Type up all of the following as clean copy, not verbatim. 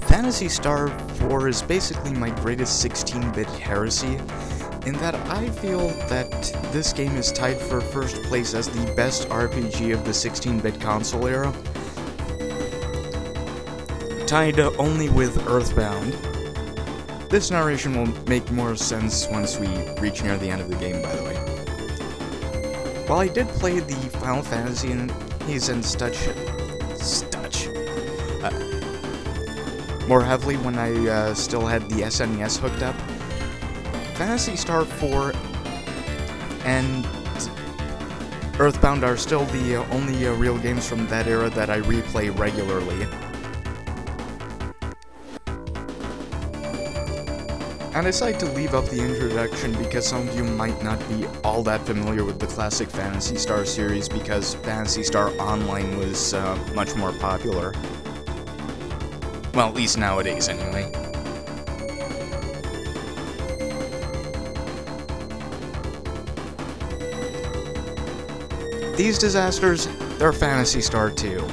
Phantasy Star 4 is basically my greatest 16-bit heresy, in that I feel that this game is tied for first place as the best RPG of the 16-bit console era, tied only with Earthbound. This narration will make more sense once we reach near the end of the game, by the way. While I did play the Final Fantasy and more heavily when I still had the SNES hooked up, Phantasy Star 4 and Earthbound are still the only real games from that era that I replay regularly. And I decided to leave up the introduction because some of you might not be all that familiar with the classic Phantasy Star series because Phantasy Star Online was much more popular. Well, at least nowadays, anyway. These disasters, they're Phantasy Star 2.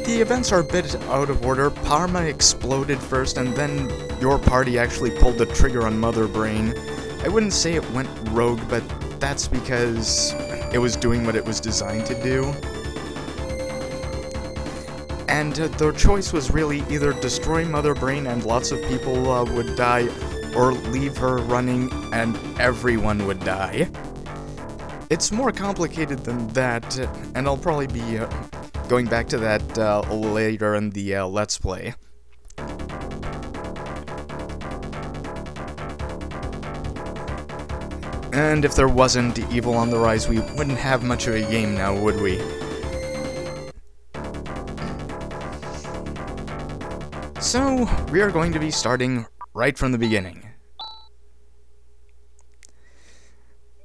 The events are a bit out of order. Parma exploded first, and then your party actually pulled the trigger on Mother Brain. I wouldn't say it went rogue, but that's because it was doing what it was designed to do. And their choice was really either destroy Mother Brain and lots of people would die, or leave her running and everyone would die. It's more complicated than that, and I'll probably be going back to that later in the Let's Play. And if there wasn't evil on the rise, we wouldn't have much of a game now, would we? So, we are going to be starting right from the beginning.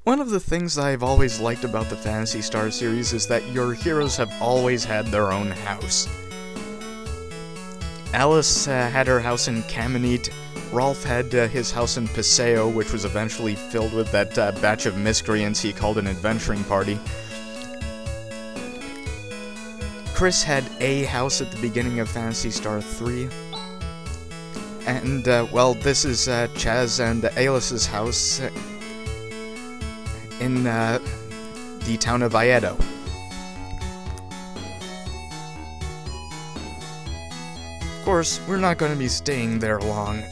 One of the things I've always liked about the Phantasy Star series is that your heroes have always had their own house. Alice had her house in Caminite, Rolf had his house in Paseo, which was eventually filled with that batch of miscreants he called an adventuring party. Chris had a house at the beginning of Phantasy Star 3. And, well, this is Chaz and Alice's house in the town of Viedo. Of course, we're not going to be staying there long.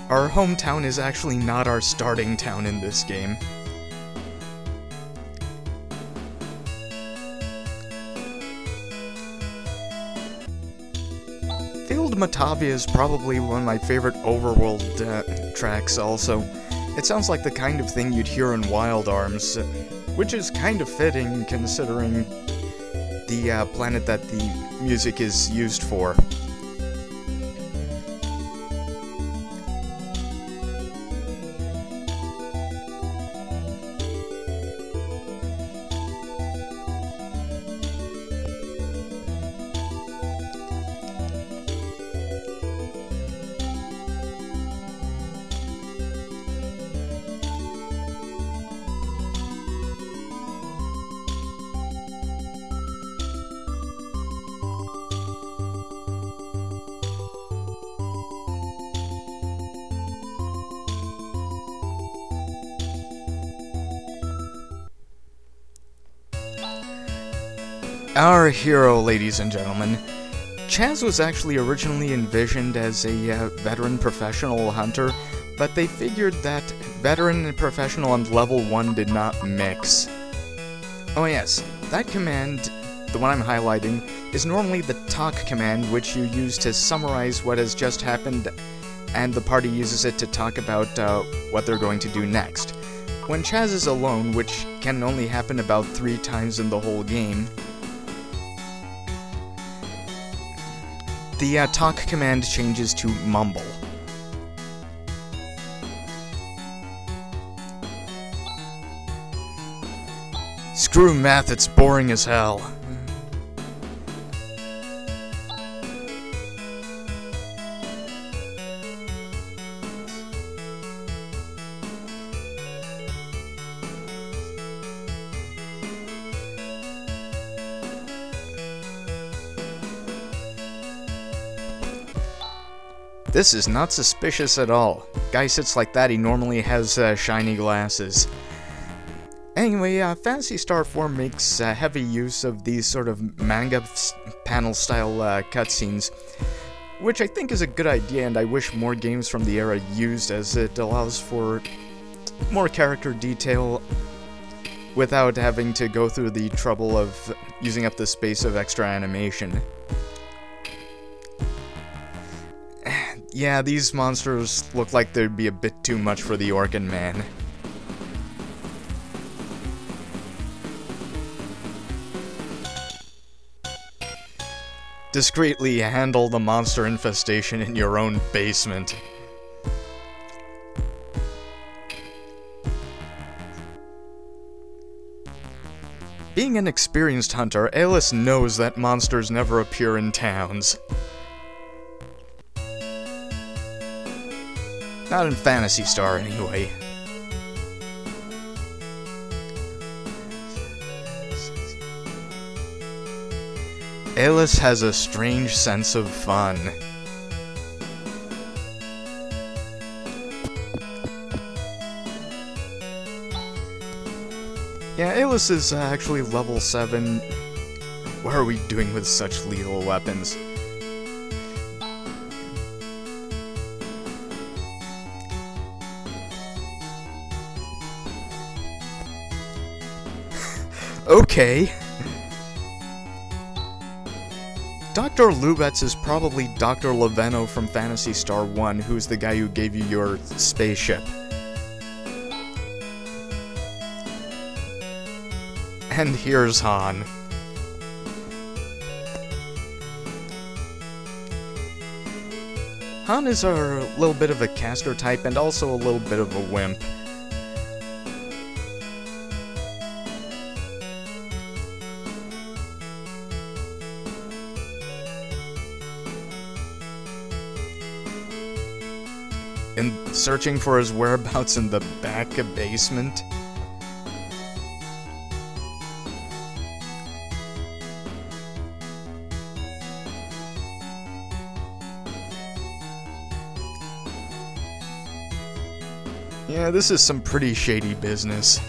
Our hometown is actually not our starting town in this game. Field Matavia is probably one of my favorite overworld tracks also. It sounds like the kind of thing you'd hear in Wild Arms, which is kind of fitting considering the planet that the music is used for. Our hero, ladies and gentlemen. Chaz was actually originally envisioned as a veteran professional hunter, but they figured that veteran and professional on level 1 did not mix. Oh yes, that command, the one I'm highlighting, is normally the talk command, which you use to summarize what has just happened, and the party uses it to talk about what they're going to do next. When Chaz is alone, which can only happen about 3 times in the whole game, the talk command changes to mumble. Screw math, it's boring as hell. This is not suspicious at all. Guy sits like that, he normally has shiny glasses. Anyway, Phantasy Star 4 makes heavy use of these sort of manga panel-style cutscenes, which I think is a good idea, and I wish more games from the era used, as it allows for more character detail without having to go through the trouble of using up the space of extra animation. Yeah, these monsters look like they'd be a bit too much for the Orkin man. Discreetly handle the monster infestation in your own basement. Being an experienced hunter, Alice knows that monsters never appear in towns. Not in Phantasy Star, anyway. Alice has a strange sense of fun. Yeah, Alice is actually level 7. What are we doing with such lethal weapons? Okay. Dr. Lubetz is probably Dr. Laveno from Phantasy Star 1, who's the guy who gave you your spaceship. And here's Han. Han is a little bit of a caster type and also a little bit of a wimp. And searching for his whereabouts in the back basement. Yeah, this is some pretty shady business.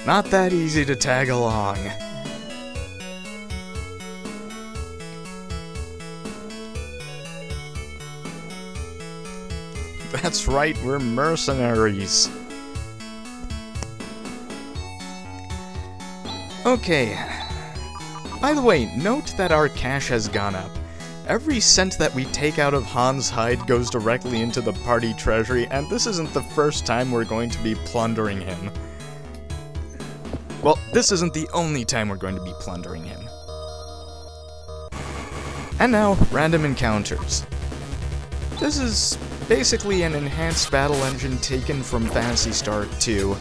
Not that easy to tag along. That's right, we're mercenaries. Okay. By the way, note that our cash has gone up. Every cent that we take out of Han's hide goes directly into the party treasury, and this isn't the first time we're going to be plundering him. Well, this isn't the only time we're going to be plundering him. And now, random encounters. This is basically an enhanced battle engine taken from Phantasy Star 2.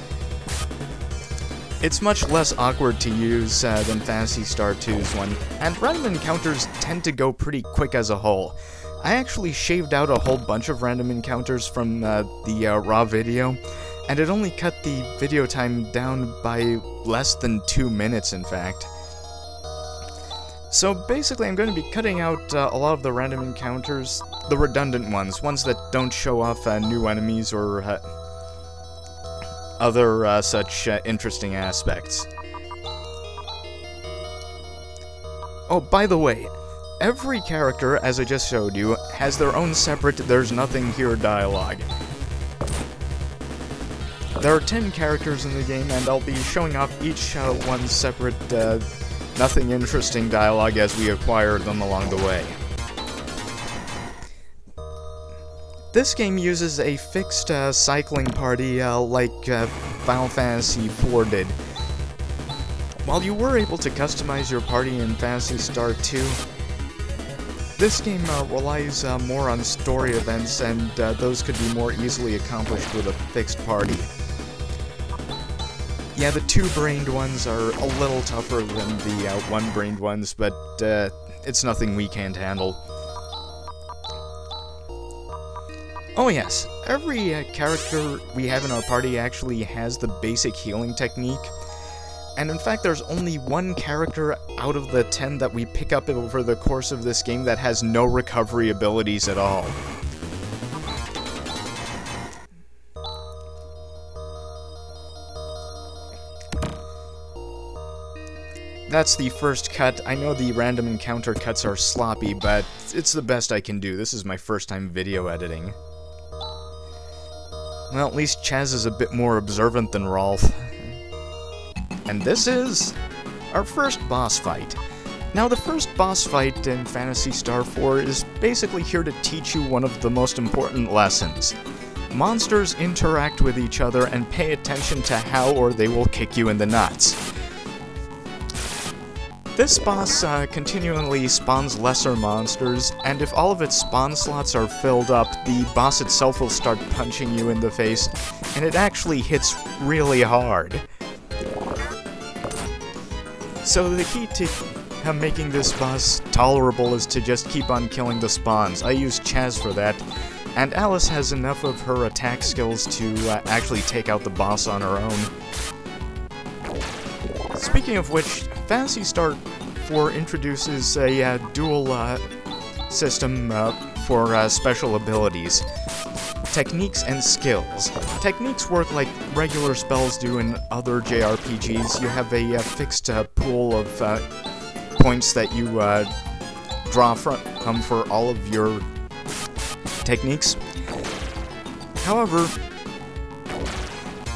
It's much less awkward to use than Phantasy Star 2's one, and random encounters tend to go pretty quick as a whole. I actually shaved out a whole bunch of random encounters from the raw video, and it only cut the video time down by less than 2 minutes, in fact. So basically I'm going to be cutting out a lot of the random encounters, the redundant ones that don't show off new enemies or other such interesting aspects. Oh, by the way, every character, as I just showed you, has their own separate "there's nothing here" dialogue. There are 10 characters in the game, and I'll be showing off each one's separate, nothing interesting dialogue as we acquire them along the way. This game uses a fixed cycling party like Final Fantasy IV did. While you were able to customize your party in Phantasy Star 2, this game relies more on story events, and those could be more easily accomplished with a fixed party. Yeah, the two-brained ones are a little tougher than the one-brained ones, but it's nothing we can't handle. Oh yes, every character we have in our party actually has the basic healing technique. And in fact, there's only one character out of the 10 that we pick up over the course of this game that has no recovery abilities at all. That's the first cut. I know the random encounter cuts are sloppy, but it's the best I can do. This is my first time video editing. Well, at least Chaz is a bit more observant than Rolf. And this is our first boss fight. Now, the first boss fight in Phantasy Star 4 is basically here to teach you one of the most important lessons. Monsters interact with each other, and pay attention to how or they will kick you in the nuts. This boss continually spawns lesser monsters, and if all of its spawn slots are filled up, the boss itself will start punching you in the face, and it actually hits really hard. So the key to making this boss tolerable is to just keep on killing the spawns. I use Chaz for that, and Alice has enough of her attack skills to actually take out the boss on her own. Speaking of which, Phantasy Star 4 introduces a dual system for special abilities. Techniques and skills. Techniques work like regular spells do in other JRPGs. You have a fixed pool of points that you draw from for all of your techniques. However,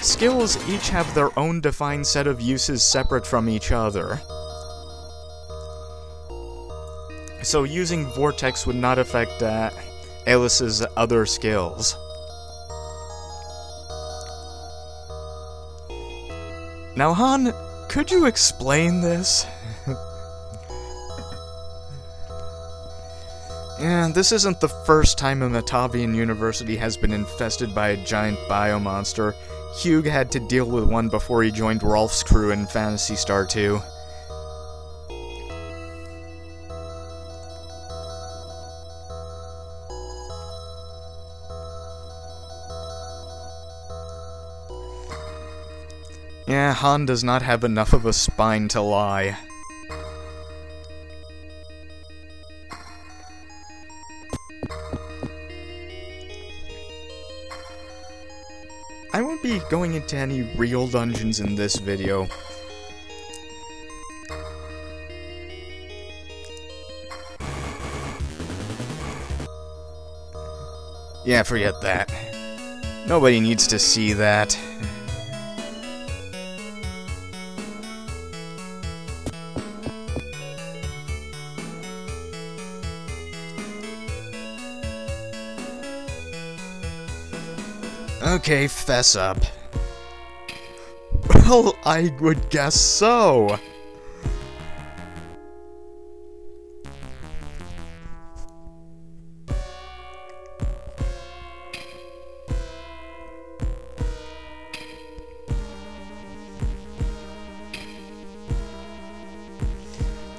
skills each have their own defined set of uses separate from each other. So using Vortex would not affect Alice's other skills. Now, Han, could you explain this? Yeah, this isn't the first time a Matavian university has been infested by a giant biomonster. Hugh had to deal with one before he joined Rolf's crew in Phantasy Star 2. Yeah, Han does not have enough of a spine to lie. I won't be going into any real dungeons in this video. Yeah, forget that. Nobody needs to see that. Okay, fess up. Well, I would guess so.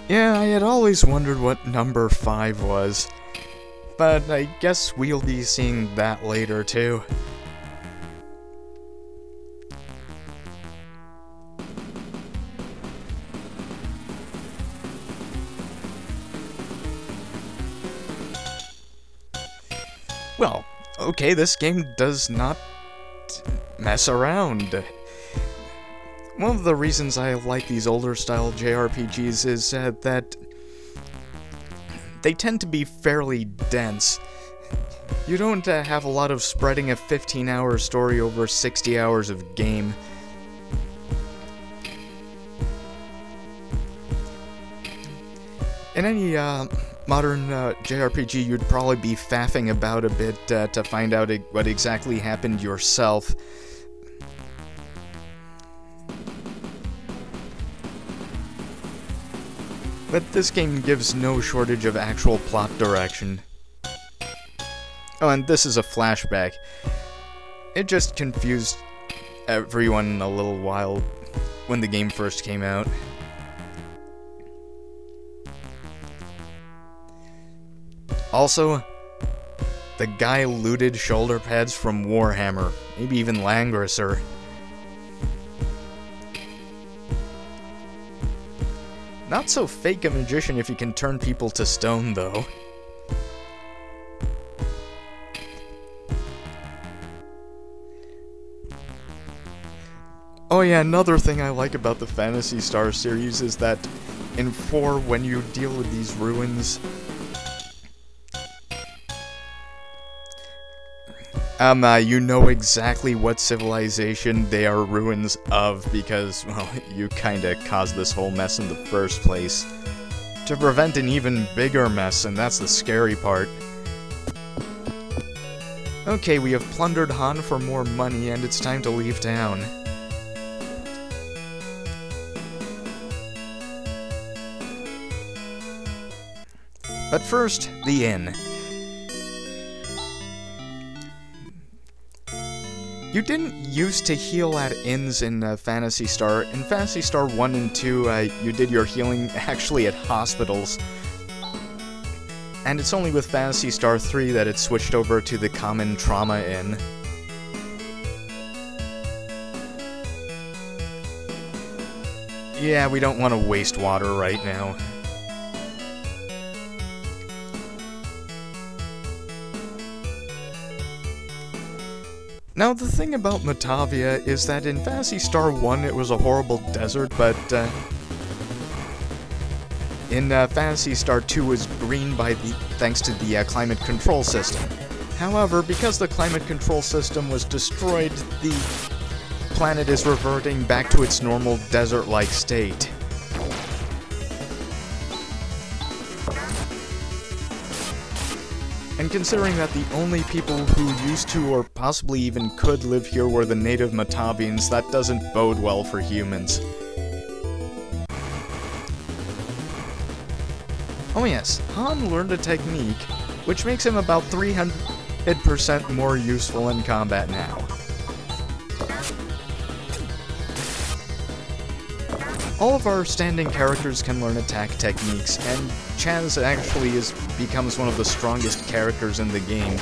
Yeah, I had always wondered what number 5 was, but I guess we'll be seeing that later too. Well, okay, this game does not mess around. One of the reasons I like these older style JRPGs is that they tend to be fairly dense. You don't have a lot of spreading a 15-hour story over 60 hours of game. In any modern JRPG, you'd probably be faffing about a bit to find out what exactly happened yourself. But this game gives no shortage of actual plot direction. Oh, and this is a flashback. It just confused everyone a little while when the game first came out. Also, the guy looted shoulder pads from Warhammer, maybe even Langrisser. Not so fake a magician if you can turn people to stone, though. Oh yeah, another thing I like about the Phantasy Star series is that in 4, when you deal with these ruins, you know exactly what civilization they are ruins of because, well, you kinda caused this whole mess in the first place. To prevent an even bigger mess, and that's the scary part. Okay, we have plundered Han for more money, and it's time to leave town. But first, the inn. You didn't used to heal at inns in Phantasy Star. In Phantasy Star 1 and 2, you did your healing actually at hospitals. And it's only with Phantasy Star 3 that it switched over to the common trauma inn. Yeah, we don't want to waste water right now. Now, the thing about Matavia is that in Phantasy Star 1 it was a horrible desert, but in Phantasy Star 2 was green thanks to the climate control system. However, because the climate control system was destroyed, the planet is reverting back to its normal desert-like state. And considering that the only people who used to or possibly even could live here were the native Matavians, that doesn't bode well for humans. Oh yes, Han learned a technique, which makes him about 300% more useful in combat now. All of our standing characters can learn attack techniques, and Chaz actually becomes one of the strongest characters in the game.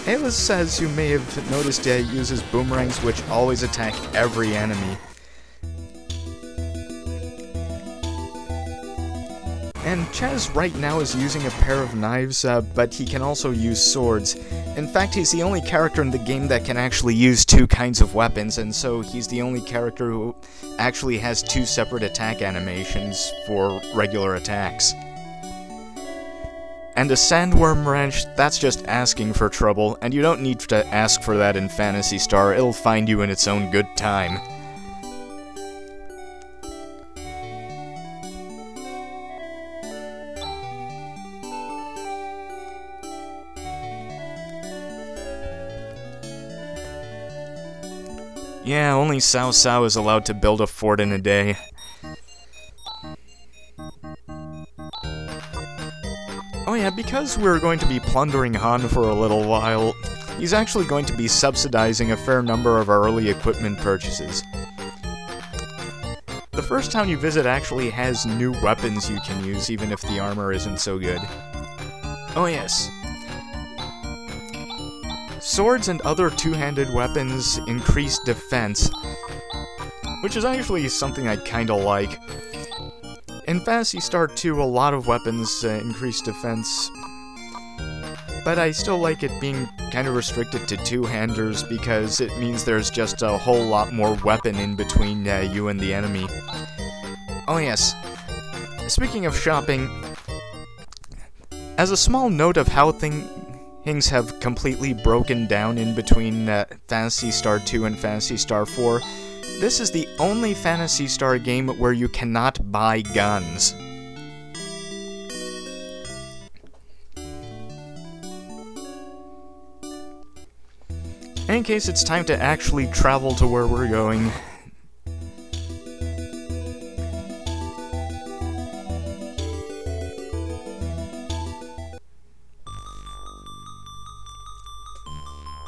Ayla, as you may have noticed, uses boomerangs which always attack every enemy. And Chaz right now is using a pair of knives, but he can also use swords. In fact, he's the only character in the game that can actually use 2 kinds of weapons, and so he's the only character who actually has 2 separate attack animations for regular attacks. And a sandworm wrench, that's just asking for trouble, and you don't need to ask for that in Phantasy Star, it'll find you in its own good time. Yeah, only Cao Cao is allowed to build a fort in a day. Oh yeah, because we're going to be plundering Han for a little while, he's actually going to be subsidizing a fair number of our early equipment purchases. The first town you visit actually has new weapons you can use, even if the armor isn't so good. Oh yes. Swords and other two-handed weapons increase defense, which is actually something I kinda like. In Phantasy Star 2, a lot of weapons increase defense, but I still like it being kinda restricted to two-handers because it means there's just a whole lot more weapon in between you and the enemy. Oh yes, speaking of shopping, as a small note of how things have completely broken down in between Phantasy Star 2 and Phantasy Star 4, this is the only Phantasy Star game where you cannot buy guns. In case it's time to actually travel to where we're going.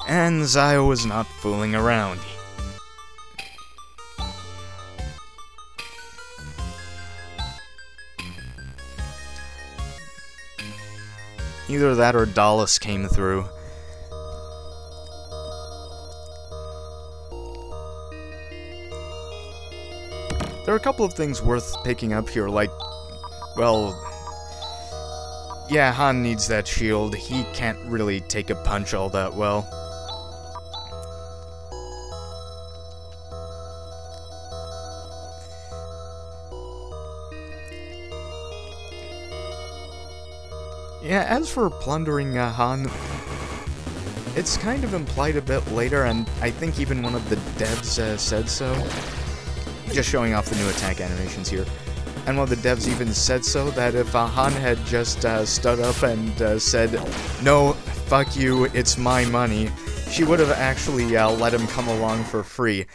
And Zio was not fooling around. Either that or Dallas came through. There are a couple of things worth picking up here, like, well, yeah, Han needs that shield. He can't really take a punch all that well. Yeah, as for plundering Han, it's kind of implied a bit later, and I think even one of the devs said so. Just showing off the new attack animations here. And one of the devs even said so, that if Han had just stood up and said, "No, fuck you, it's my money," she would have actually let him come along for free.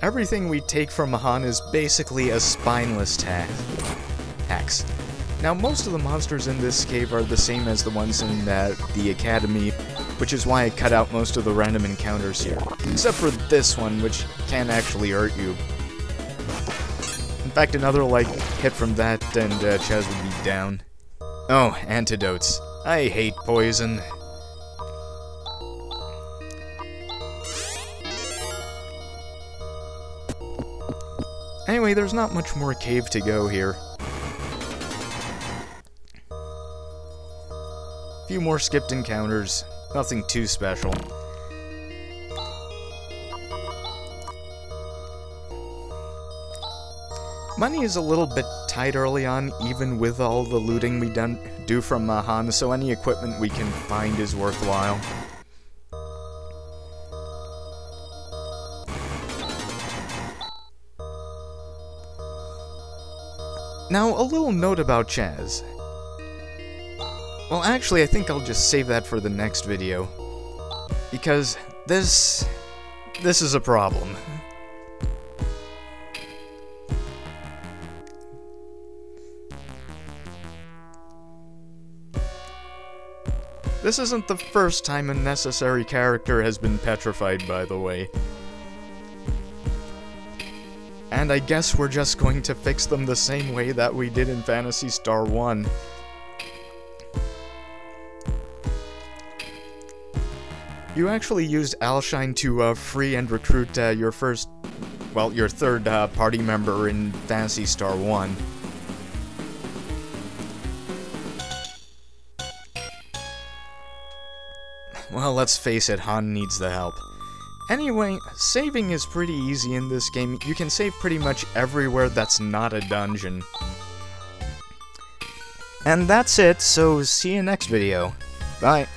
Everything we take from Han is basically a spineless tax. Now, most of the monsters in this cave are the same as the ones in the Academy, which is why I cut out most of the random encounters here. Except for this one, which can actually hurt you. In fact, another, like, hit from that and Chaz would be down. Oh, antidotes. I hate poison. Anyway, there's not much more cave to go here. Few more skipped encounters, nothing too special. Money is a little bit tight early on, even with all the looting we do from Han, so any equipment we can find is worthwhile. Now, a little note about Chaz. Well, actually, I think I'll just save that for the next video. Because this is a problem. This isn't the first time a necessary character has been petrified, by the way. And I guess we're just going to fix them the same way that we did in Phantasy Star 1. You actually used Alshine to free and recruit your third party member in Phantasy Star 1. Well, let's face it, Han needs the help. Anyway, saving is pretty easy in this game. You can save pretty much everywhere that's not a dungeon. And that's it, so see you next video. Bye.